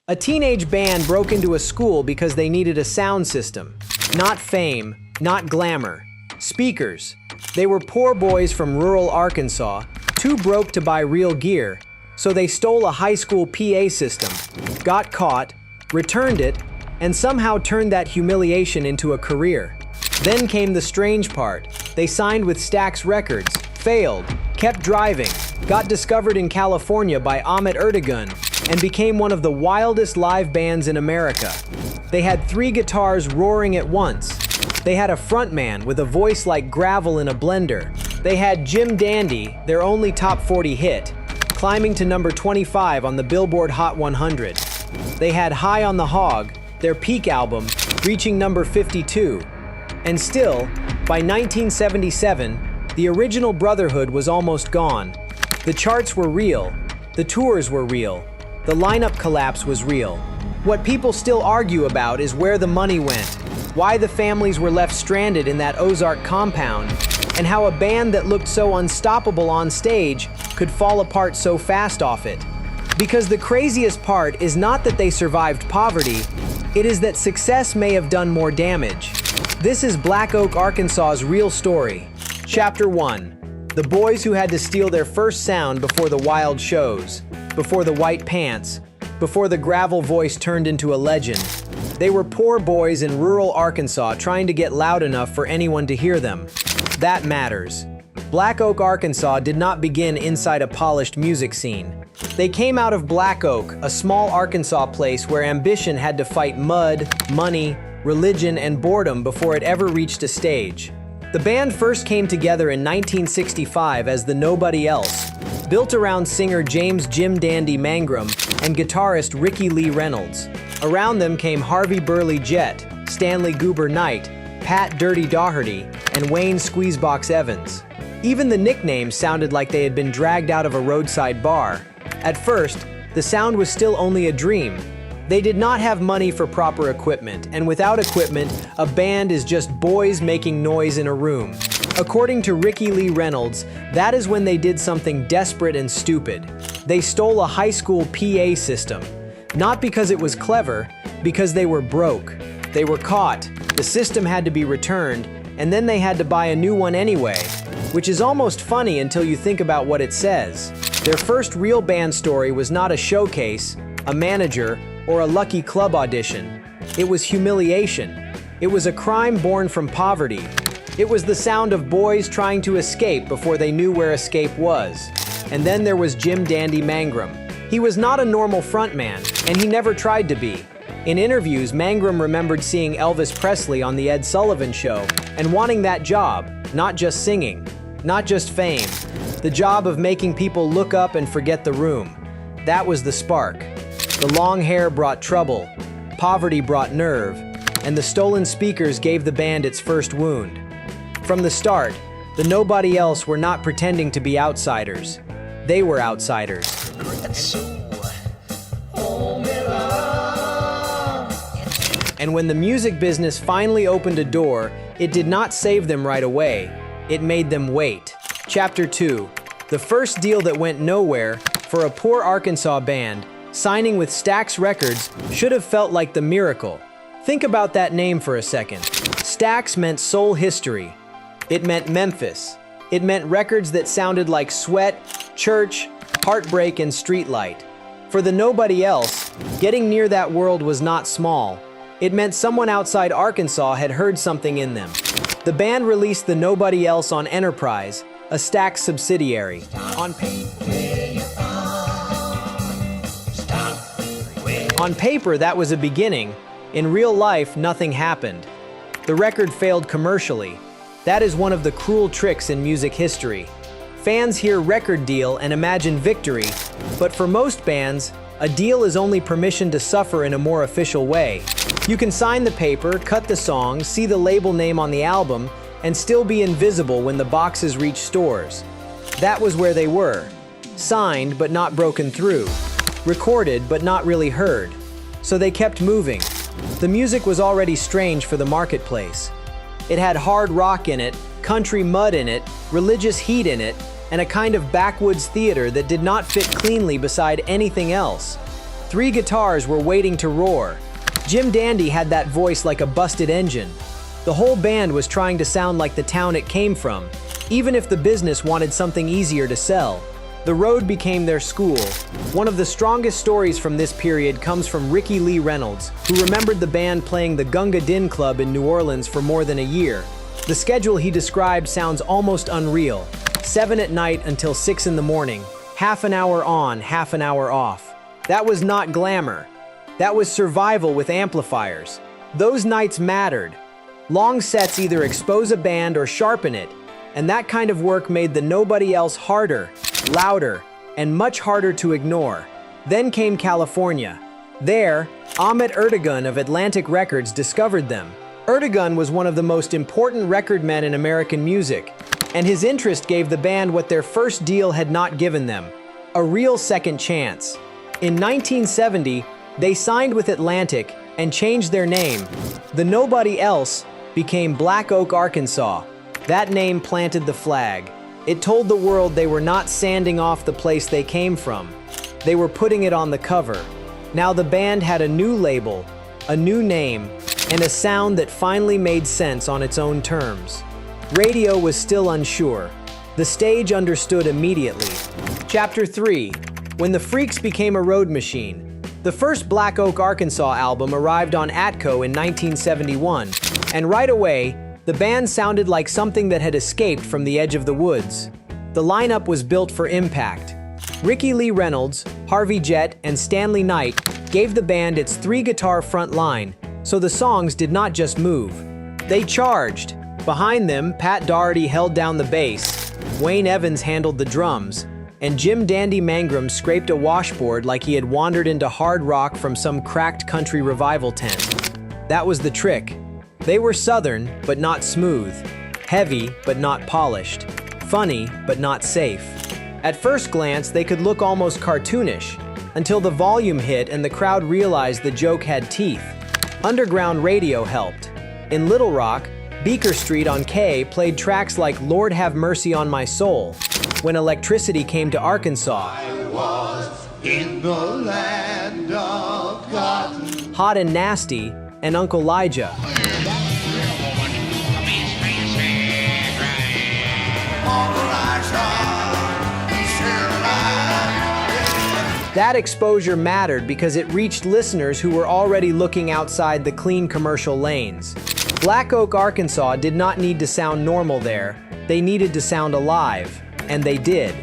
A teenage band broke into a school because they needed a sound system. Not fame, not glamour. Speakers. They were poor boys from rural Arkansas, too broke to buy real gear, so they stole a high school PA system, got caught, returned it, and somehow turned that humiliation into a career. Then came the strange part. They signed with Stax Records, failed, kept driving, got discovered in California by Ahmet Ertegun, and became one of the wildest live bands in America. They had 3 guitars roaring at once. They had a frontman with a voice like gravel in a blender. They had Jim Dandy, their only top 40 hit, climbing to number 25 on the Billboard Hot 100. They had High on the Hog, their peak album, reaching number 52. And still, by 1977, the original Brotherhood was almost gone. The charts were real, the tours were real, the lineup collapse was real. What people still argue about is where the money went, why the families were left stranded in that Ozark compound, and how a band that looked so unstoppable on stage could fall apart so fast off it. Because the craziest part is not that they survived poverty, it is that success may have done more damage. This is Black Oak, Arkansas's real story. Chapter 1. The boys who had to steal their first sound before the wild shows, before the white pants, before the gravel voice turned into a legend. They were poor boys in rural Arkansas trying to get loud enough for anyone to hear them. That matters. Black Oak, Arkansas did not begin inside a polished music scene. They came out of Black Oak, a small Arkansas place where ambition had to fight mud, money, religion, and boredom before it ever reached a stage. The band first came together in 1965 as the Knowbody Else, built around singer James "Jim Dandy" Mangrum and guitarist Rickie Lee Reynolds. Around them came Harvey Burley Jet, Stanley Goober Knight, Pat "Dirty" Daugherty, and Wayne "Squeezebox" Evans. Even the nicknames sounded like they had been dragged out of a roadside bar. At first, the sound was still only a dream. They did not have money for proper equipment, and without equipment, a band is just boys making noise in a room. According to Rickie Lee Reynolds, that is when they did something desperate and stupid. They stole a high school PA system. Not because it was clever, because they were broke. They were caught, the system had to be returned, and then they had to buy a new one anyway, which is almost funny until you think about what it says. Their first real band story was not a showcase, a manager, or a lucky club audition. It was humiliation. It was a crime born from poverty. It was the sound of boys trying to escape before they knew where escape was. And then there was Jim Dandy Mangrum. He was not a normal frontman, and he never tried to be. In interviews, Mangrum remembered seeing Elvis Presley on The Ed Sullivan Show and wanting that job, not just singing, not just fame, the job of making people look up and forget the room. That was the spark. The long hair brought trouble, poverty brought nerve, and the stolen speakers gave the band its first wound. From the start, the Knowbody Else were not pretending to be outsiders. They were outsiders. And when the music business finally opened a door, it did not save them right away. It made them wait. Chapter 2. The first deal that went nowhere for a poor Arkansas band, signing with Stax Records, should have felt like the miracle. Think about that name for a second. Stax meant soul history. It meant Memphis. It meant records that sounded like Sweat, Church, Heartbreak, and Streetlight. For the Knowbody Else, getting near that world was not small. It meant someone outside Arkansas had heard something in them. The band released the Knowbody Else on Enterprise, a Stax subsidiary. On paper, that was a beginning. In real life, nothing happened. The record failed commercially. That is one of the cruel tricks in music history. Fans hear record deal and imagine victory, but for most bands, a deal is only permission to suffer in a more official way. You can sign the paper, cut the song, see the label name on the album, and still be invisible when the boxes reach stores. That was where they were. Signed but not broken through. Recorded but not really heard. So they kept moving. The music was already strange for the marketplace. It had hard rock in it, country mud in it, religious heat in it, and a kind of backwoods theater that did not fit cleanly beside anything else. 3 guitars were waiting to roar. Jim Dandy had that voice like a busted engine. The whole band was trying to sound like the town it came from, even if the business wanted something easier to sell. The road became their school. One of the strongest stories from this period comes from Rickie Lee Reynolds, who remembered the band playing the Gunga Din Club in New Orleans for more than a year. The schedule he described sounds almost unreal. 7 at night until 6 in the morning. Half an hour on, half an hour off. That was not glamour. That was survival with amplifiers. Those nights mattered. Long sets either expose a band or sharpen it, and that kind of work made the Knowbody Else harder, louder, and much harder to ignore. Then came California. There, Ahmet Ertegun of Atlantic Records discovered them. Ertegun was one of the most important record men in American music, and his interest gave the band what their first deal had not given them: a real second chance. In 1970, they signed with Atlantic and changed their name. The Knowbody Else became Black Oak, Arkansas. That name planted the flag. It told the world they were not sanding off the place they came from. They were putting it on the cover. Now the band had a new label, a new name, and a sound that finally made sense on its own terms. Radio was still unsure. The stage understood immediately. Chapter 3. When the Freaks became a road machine. The first Black Oak, Arkansas album arrived on Atco in 1971, and right away, the band sounded like something that had escaped from the edge of the woods. The lineup was built for impact. Rickie Lee Reynolds, Harvey Jett, and Stanley Knight gave the band its 3-guitar front line, so the songs did not just move. They charged. Behind them, Pat Doherty held down the bass, Wayne Evans handled the drums, and Jim Dandy Mangrum scraped a washboard like he had wandered into hard rock from some cracked country revival tent. That was the trick. They were Southern, but not smooth. Heavy, but not polished. Funny, but not safe. At first glance, they could look almost cartoonish, until the volume hit and the crowd realized the joke had teeth. Underground radio helped. In Little Rock, Beaker Street on K played tracks like Lord Have Mercy on My Soul. When electricity came to Arkansas, I was in the land of cotton. Hot and Nasty, and Uncle Elijah. That exposure mattered because it reached listeners who were already looking outside the clean commercial lanes. Black Oak, Arkansas did not need to sound normal there. They needed to sound alive, and they did.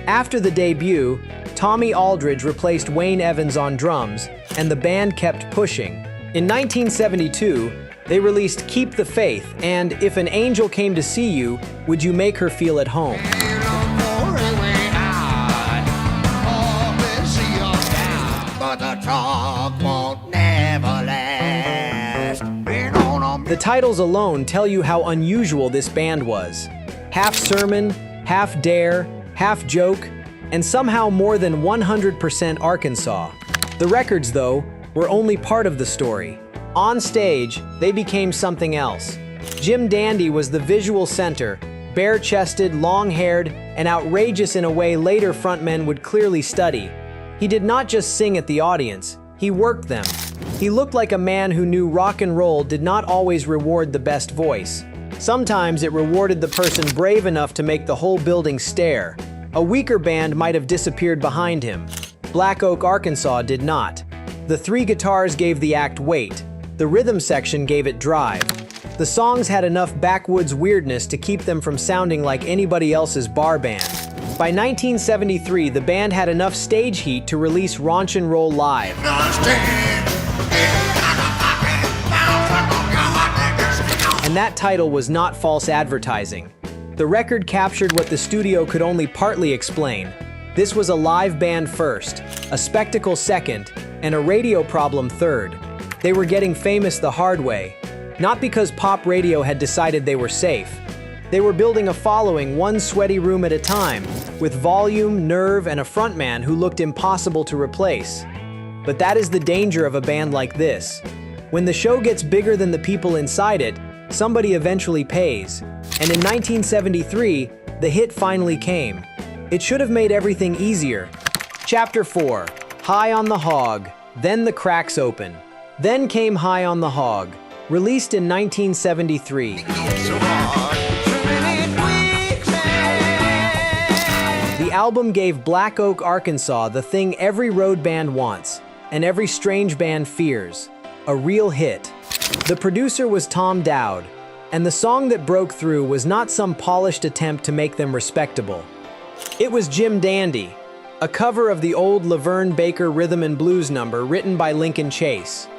After the debut, Tommy Aldridge replaced Wayne Evans on drums, and the band kept pushing. In 1972, they released Keep the Faith and If an Angel Came to See You, Would You Make Her Feel at Home? The titles alone tell you how unusual this band was. Half sermon, half dare, half joke, and somehow more than 100% Arkansas. The records, though, were only part of the story. On stage, they became something else. Jim Dandy was the visual center, bare-chested, long-haired, and outrageous in a way later frontmen would clearly study. He did not just sing at the audience, he worked them. He looked like a man who knew rock and roll did not always reward the best voice. Sometimes it rewarded the person brave enough to make the whole building stare. A weaker band might have disappeared behind him. Black Oak, Arkansas did not. The 3 guitars gave the act weight. The rhythm section gave it drive. The songs had enough backwoods weirdness to keep them from sounding like anybody else's bar band. By 1973, the band had enough stage heat to release Raunch and Roll Live. And that title was not false advertising. The record captured what the studio could only partly explain. This was a live band first, a spectacle second, and a radio problem third. They were getting famous the hard way. Not because pop radio had decided they were safe. They were building a following one sweaty room at a time, with volume, nerve, and a frontman who looked impossible to replace. But that is the danger of a band like this. When the show gets bigger than the people inside it, somebody eventually pays. And in 1973, the hit finally came. It should have made everything easier. Chapter 4. High on the Hog, Then the Cracks Open. Then came High on the Hog, released in 1973. The album gave Black Oak, Arkansas the thing every road band wants and every strange band fears, a real hit. The producer was Tom Dowd, and the song that broke through was not some polished attempt to make them respectable. It was Jim Dandy, a cover of the old Laverne Baker rhythm and blues number written by Lincoln Chase.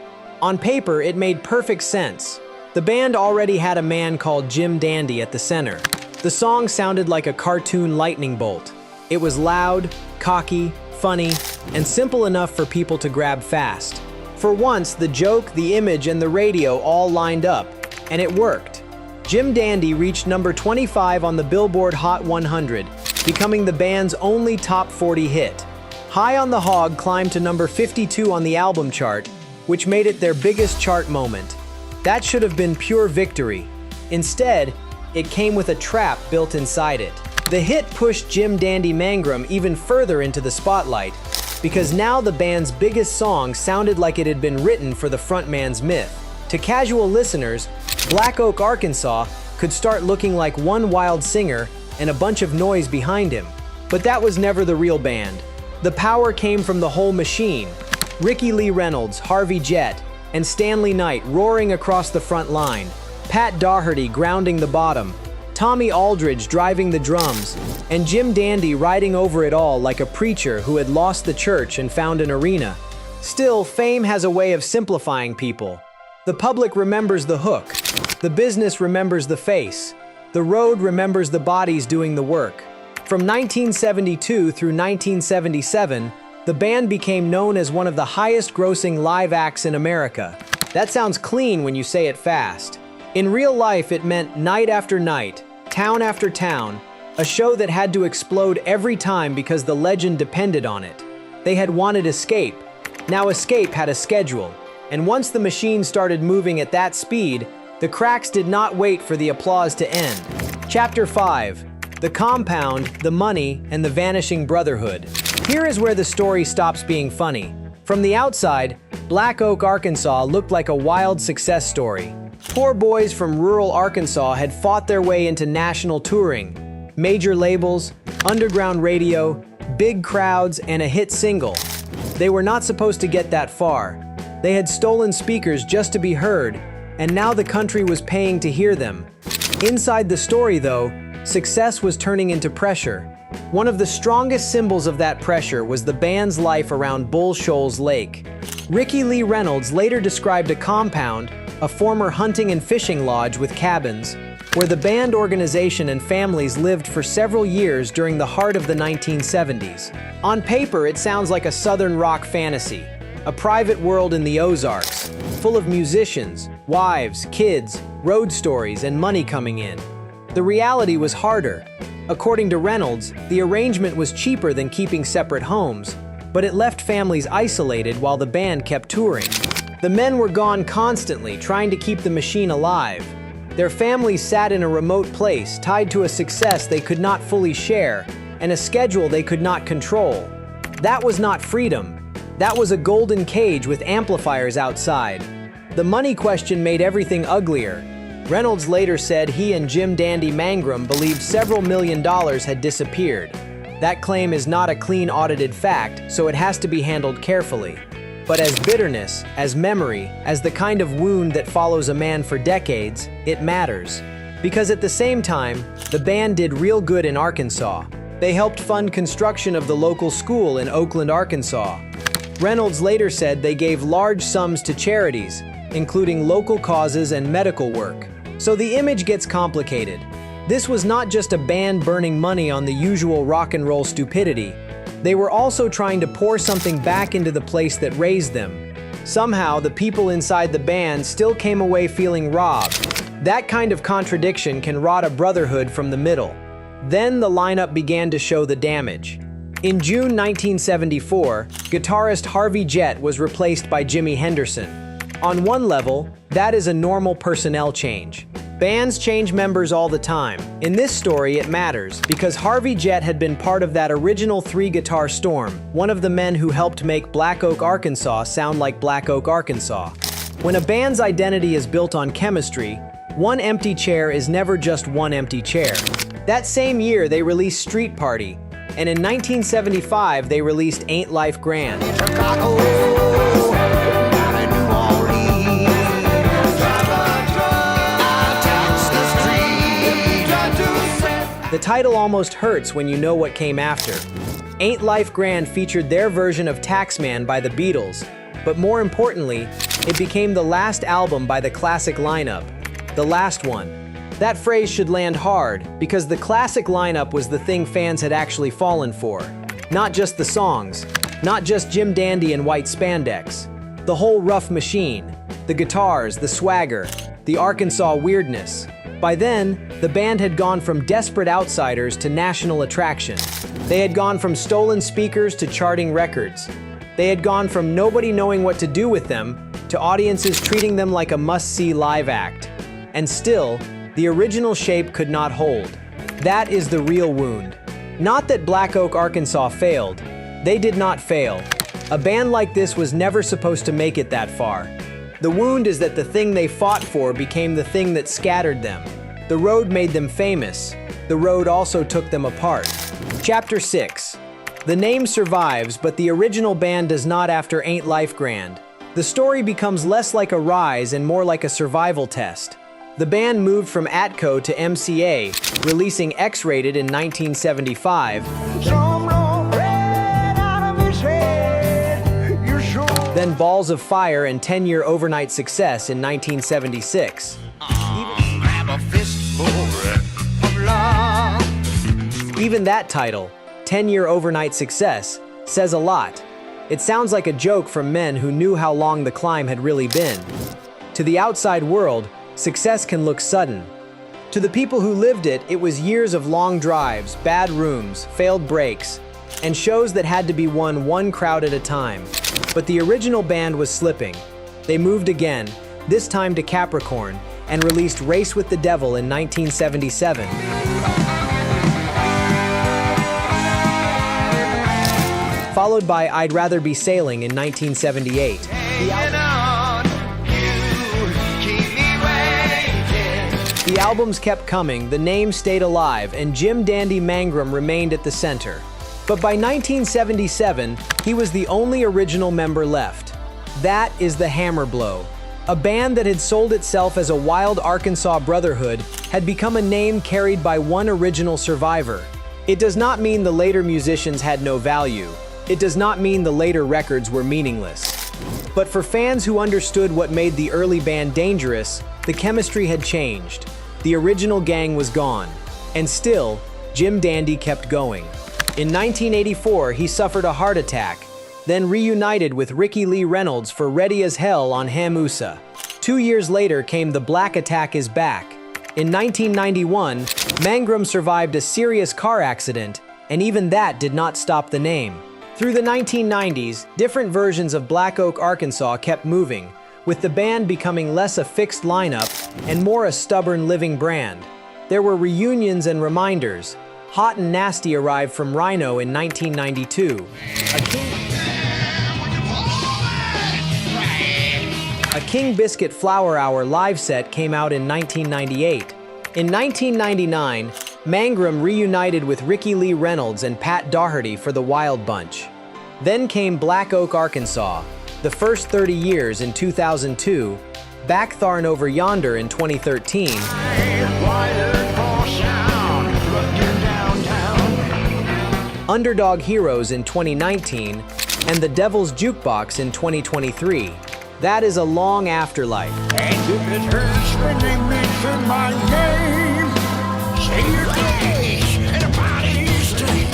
On paper, it made perfect sense. The band already had a man called Jim Dandy at the center. The song sounded like a cartoon lightning bolt. It was loud, cocky, funny, and simple enough for people to grab fast. For once, the joke, the image, and the radio all lined up, and it worked. Jim Dandy reached number 25 on the Billboard Hot 100, becoming the band's only top 40 hit. High on the Hog climbed to number 52 on the album chart, which made it their biggest chart moment. That should have been pure victory. Instead, it came with a trap built inside it. The hit pushed Dandy Mangrum even further into the spotlight, because now the band's biggest song sounded like it had been written for the frontman's myth. To casual listeners, Black Oak, Arkansas could start looking like one wild singer and a bunch of noise behind him. But that was never the real band. The power came from the whole machine. Rickie Lee Reynolds, Harvey Jett, and Stanley Knight roaring across the front line, Pat Daugherty grounding the bottom, Tommy Aldridge driving the drums, and Jim Dandy riding over it all like a preacher who had lost the church and found an arena. Still, fame has a way of simplifying people. The public remembers the hook. The business remembers the face. The road remembers the bodies doing the work. From 1972 through 1977, the band became known as one of the highest-grossing live acts in America. That sounds clean when you say it fast. In real life, it meant night after night, town after town, a show that had to explode every time because the legend depended on it. They had wanted escape. Now escape had a schedule, and once the machine started moving at that speed, the Cracks did not wait for the applause to end. Chapter 5: The Compound, the Money, and the Vanishing Brotherhood. Here is where the story stops being funny. From the outside, Black Oak, Arkansas looked like a wild success story. Poor boys from rural Arkansas had fought their way into national touring, major labels, underground radio, big crowds, and a hit single. They were not supposed to get that far. They had stolen speakers just to be heard, and now the country was paying to hear them. Inside the story, though, success was turning into pressure. One of the strongest symbols of that pressure was the band's life around Bull Shoals Lake. Rickie Lee Reynolds later described a compound, a former hunting and fishing lodge with cabins, where the band organization and families lived for several years during the heart of the 1970s. On paper, it sounds like a southern rock fantasy, a private world in the Ozarks, full of musicians, wives, kids, road stories, and money coming in. The reality was harder. According to Reynolds, the arrangement was cheaper than keeping separate homes, but it left families isolated while the band kept touring. The men were gone constantly, trying to keep the machine alive. Their families sat in a remote place, tied to a success they could not fully share, and a schedule they could not control. That was not freedom. That was a golden cage with amplifiers outside. The money question made everything uglier. Reynolds later said he and Dandy Mangrum believed several $1 million had disappeared. That claim is not a clean audited fact, so it has to be handled carefully. But as bitterness, as memory, as the kind of wound that follows a man for decades, it matters. Because at the same time, the band did real good in Arkansas. They helped fund construction of the local school in Oakland, Arkansas. Reynolds later said they gave large sums to charities, including local causes and medical work. So the image gets complicated. This was not just a band burning money on the usual rock and roll stupidity. They were also trying to pour something back into the place that raised them. Somehow, the people inside the band still came away feeling robbed. That kind of contradiction can rot a brotherhood from the middle. Then the lineup began to show the damage. In June 1974, guitarist Harvey Jett was replaced by Jimmy Henderson. On one level, that is a normal personnel change. Bands change members all the time. In this story, it matters because Harvey Jett had been part of that original three-guitar storm, one of the men who helped make Black Oak, Arkansas sound like Black Oak, Arkansas. When a band's identity is built on chemistry, one empty chair is never just one empty chair. That same year, they released Street Party, and in 1975, they released Ain't Life Grand. The title almost hurts when you know what came after. Ain't Life Grand featured their version of Taxman by the Beatles, but more importantly, it became the last album by the classic lineup. The last one. That phrase should land hard, because the classic lineup was the thing fans had actually fallen for. Not just the songs, not just Jim Dandy in white spandex. The whole rough machine, the guitars, the swagger, the Arkansas weirdness. By then, the band had gone from desperate outsiders to national attraction. They had gone from stolen speakers to charting records. They had gone from nobody knowing what to do with them to audiences treating them like a must-see live act. And still, the original shape could not hold. That is the real wound. Not that Black Oak, Arkansas failed. They did not fail. A band like this was never supposed to make it that far. The wound is that the thing they fought for became the thing that scattered them. The road made them famous. The road also took them apart. Chapter 6. The name survives, but the original band does not after Ain't Life Grand. The story becomes less like a rise and more like a survival test. The band moved from Atco to MCA, releasing X-Rated in 1975. Then Balls of Fire and 10-Year Overnight Success in 1976. Even that title, 10-Year Overnight Success, says a lot. It sounds like a joke from men who knew how long the climb had really been. To the outside world, success can look sudden. To the people who lived it, it was years of long drives, bad rooms, failed breaks, and shows that had to be won one crowd at a time. But the original band was slipping. They moved again, this time to Capricorn, and released Race with the Devil in 1977. Followed by I'd Rather Be Sailing in 1978. The albums kept coming, the name stayed alive, and Jim Dandy Mangrum remained at the center. But by 1977, he was the only original member left. That is the Hammer Blow. A band that had sold itself as a wild Arkansas brotherhood had become a name carried by one original survivor. It does not mean the later musicians had no value. It does not mean the later records were meaningless. But for fans who understood what made the early band dangerous, the chemistry had changed. The original gang was gone. And still, Jim Dandy kept going. In 1984, he suffered a heart attack, then reunited with Rickie Lee Reynolds for Ready as Hell on Hamusa. 2 years later came The Black Attack Is Back. In 1991, Mangrum survived a serious car accident, and even that did not stop the name. Through the 1990s, different versions of Black Oak, Arkansas kept moving, with the band becoming less a fixed lineup and more a stubborn living brand. There were reunions and reminders. Hot and Nasty arrived from Rhino in 1992. A King Biscuit Flower Hour live set came out in 1998. In 1999, Mangrum reunited with Rickie Lee Reynolds and Pat Doherty for the Wild Bunch. Then came Black Oak, Arkansas, the first 30 years in 2002, Backthorn Over Yonder in 2013, Underdog Heroes in 2019, and The Devil's Jukebox in 2023. That is a long afterlife. And if it hurts when they mention my name, say your face and a body stink.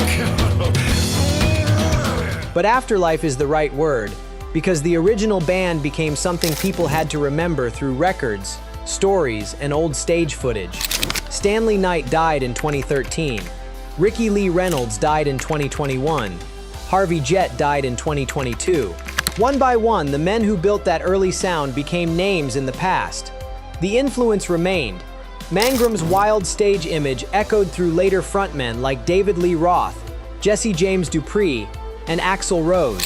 But afterlife is the right word, because the original band became something people had to remember through records, stories, and old stage footage. Stanley Knight died in 2013. Rickie Lee Reynolds died in 2021. Harvey Jett died in 2022. One by one, the men who built that early sound became names in the past. The influence remained, Mangrum's wild stage image echoed through later frontmen like David Lee Roth, Jesse James Dupree, and Axl Rose.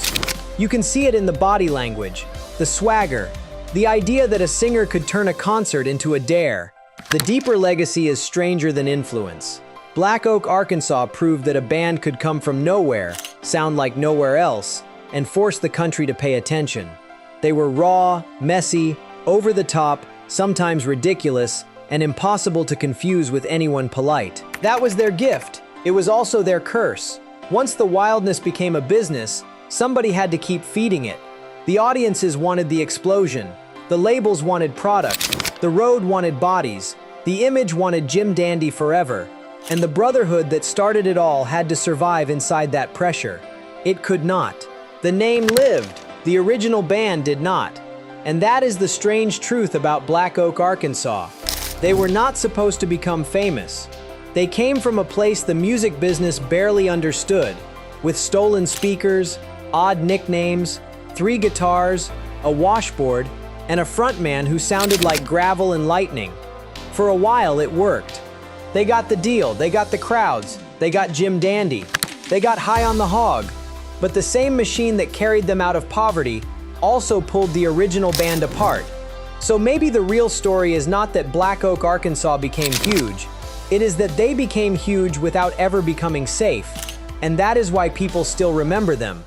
You can see it in the body language, the swagger, the idea that a singer could turn a concert into a dare. The deeper legacy is stranger than influence. Black Oak, Arkansas proved that a band could come from nowhere, sound like nowhere else, and force the country to pay attention. They were raw, messy, over the top, sometimes ridiculous, and impossible to confuse with anyone polite. That was their gift. It was also their curse. Once the wildness became a business, somebody had to keep feeding it. The audiences wanted the explosion. The labels wanted product. The road wanted bodies. The image wanted Jim Dandy forever. And the brotherhood that started it all had to survive inside that pressure. It could not. The name lived. The original band did not. And that is the strange truth about Black Oak, Arkansas. They were not supposed to become famous. They came from a place the music business barely understood, with stolen speakers, odd nicknames, 3 guitars, a washboard, and a frontman who sounded like gravel and lightning. For a while, it worked. They got the deal, they got the crowds, they got Jim Dandy, they got high on the hog. But the same machine that carried them out of poverty also pulled the original band apart. So maybe the real story is not that Black Oak, Arkansas became huge. It is that they became huge without ever becoming safe. And that is why people still remember them.